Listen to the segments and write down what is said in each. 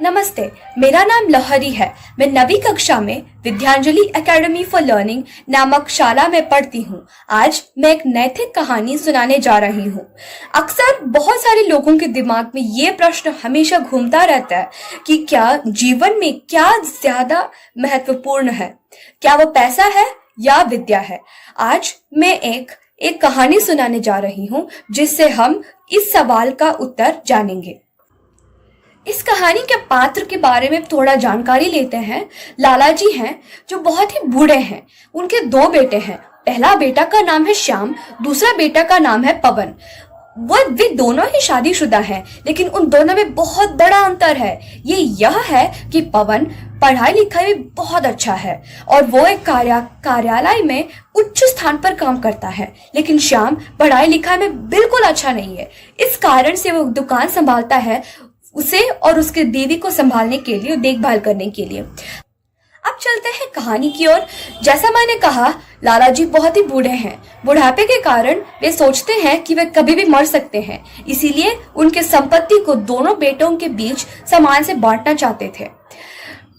नमस्ते, मेरा नाम लहरी है। मैं 9वीं कक्षा में विद्यांजलि एकेडमी फॉर लर्निंग नामक शाला में पढ़ती हूँ। आज मैं एक नैतिक कहानी सुनाने जा रही हूँ। अक्सर बहुत सारे लोगों के दिमाग में ये प्रश्न हमेशा घूमता रहता है कि क्या जीवन में क्या ज्यादा महत्वपूर्ण है, क्या वो पैसा है या विद्या है। आज मैं एक कहानी सुनाने जा रही हूँ जिससे हम इस सवाल का उत्तर जानेंगे। इस कहानी के पात्र के बारे में थोड़ा जानकारी लेते हैं। लाला जी हैं जो बहुत ही बूढ़े हैं। उनके 2 बेटे हैं। पहला बेटा का नाम है श्याम, दूसरा बेटा का नाम है पवन। वे दोनों ही शादीशुदा हैं, लेकिन उन दोनों में बहुत बड़ा अंतर है। यह है कि पवन पढ़ाई लिखाई में बहुत अच्छा है और वो एक कार्यालय में उच्च स्थान पर काम करता है, लेकिन श्याम पढ़ाई लिखाई में बिल्कुल अच्छा नहीं है। इस कारण से वो दुकान संभालता है, उसे और उसके बीवी को संभालने के लिए, देखभाल करने के लिए। अब चलते हैं कहानी की ओर। जैसा मैंने कहा, लाला जी बहुत ही बूढ़े हैं। बुढ़ापे के कारण वे सोचते हैं कि वे कभी भी मर सकते हैं, इसीलिए उनके संपत्ति को दोनों बेटों के बीच समान से बांटना चाहते थे।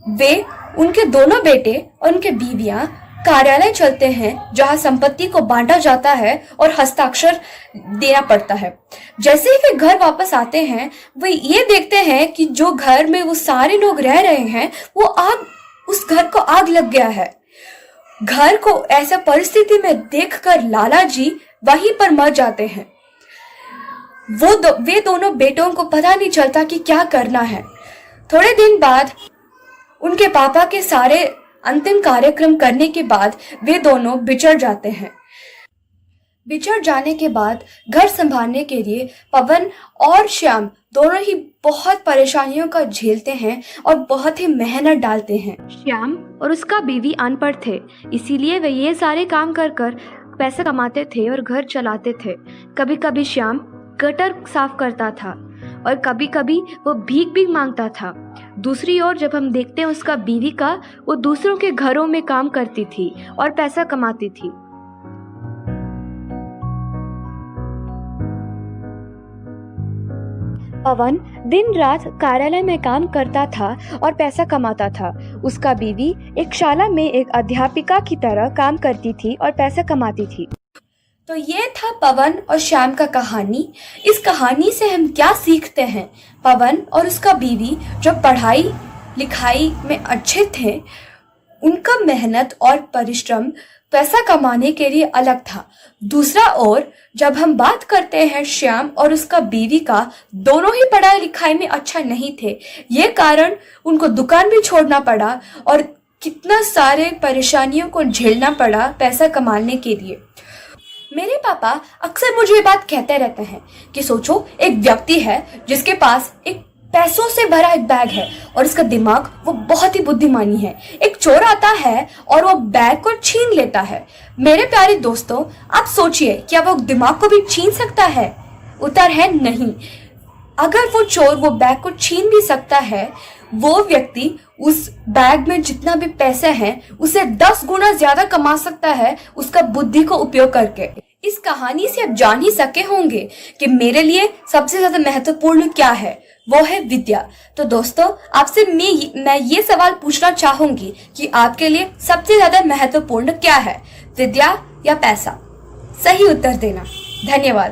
वे, उनके दोनों बेटे और उनके बीवियां कार्यालय चलते हैं जहां संपत्ति को बांटा जाता है और हस्ताक्षर देना पड़ता है। जैसे ही वे घर वापस आते हैं, वे ये देखते हैं कि जो घर में वो सारे लोग रह रहे हैं उस घर को आग लग गया है। घर को ऐसा परिस्थिति में देखकर लाला जी वहीं पर मर जाते हैं। वे दोनों बेटों को पता नहीं चलता कि क्या करना है। थोड़े दिन बाद उनके पापा के सारे अंतिम कार्यक्रम करने के बाद वे दोनों बिछड़ जाते हैं। बिछड़ जाने के बाद घर संभालने के लिए पवन और श्याम दोनों ही बहुत परेशानियों का झेलते हैं और बहुत ही मेहनत डालते हैं। श्याम और उसका बीवी अनपढ़ थे, इसीलिए वे ये सारे काम कर पैसा कमाते थे और घर चलाते थे। कभी कभी श्याम गटर साफ करता था और कभी कभी वो भीख भी मांगता था। दूसरी ओर जब हम देखते हैं उसका बीवी का, वो दूसरों के घरों में काम करती थी और पैसा कमाती थी। पवन दिन रात कार्यालय में काम करता था और पैसा कमाता था। उसका बीवी एक शाला में एक अध्यापिका की तरह काम करती थी और पैसा कमाती थी। तो ये था पवन और श्याम का कहानी। इस कहानी से हम क्या सीखते हैं? पवन और उसका बीवी जो पढ़ाई लिखाई में अच्छे थे, उनका मेहनत और परिश्रम पैसा कमाने के लिए अलग था। दूसरा ओर जब हम बात करते हैं श्याम और उसका बीवी का, दोनों ही पढ़ाई लिखाई में अच्छा नहीं थे। ये कारण उनको दुकान भी छोड़ना पड़ा और कितना सारे परेशानियों को झेलना पड़ा पैसा कमाने के लिए। मेरे पापा अक्सर मुझे ये बात कहते रहते हैं कि सोचो, एक व्यक्ति है जिसके पास एक पैसों से भरा एक बैग है और उसका दिमाग वो बहुत ही बुद्धिमानी है। एक चोर आता है और वो बैग को छीन लेता है। मेरे प्यारे दोस्तों, आप सोचिए, क्या वो दिमाग को भी छीन सकता है? उत्तर है नहीं। अगर वो चोर वो बैग को छीन भी सकता है, वो व्यक्ति उस बैग में जितना भी पैसे हैं उसे 10 गुना ज्यादा कमा सकता है उसका बुद्धि को उपयोग करके। इस कहानी से आप जान ही सके होंगे कि मेरे लिए सबसे ज्यादा महत्वपूर्ण क्या है, वो है विद्या। तो दोस्तों, आपसे मैं ये सवाल पूछना चाहूंगी कि आपके लिए सबसे ज्यादा महत्वपूर्ण क्या है, विद्या या पैसा? सही उत्तर देना। धन्यवाद।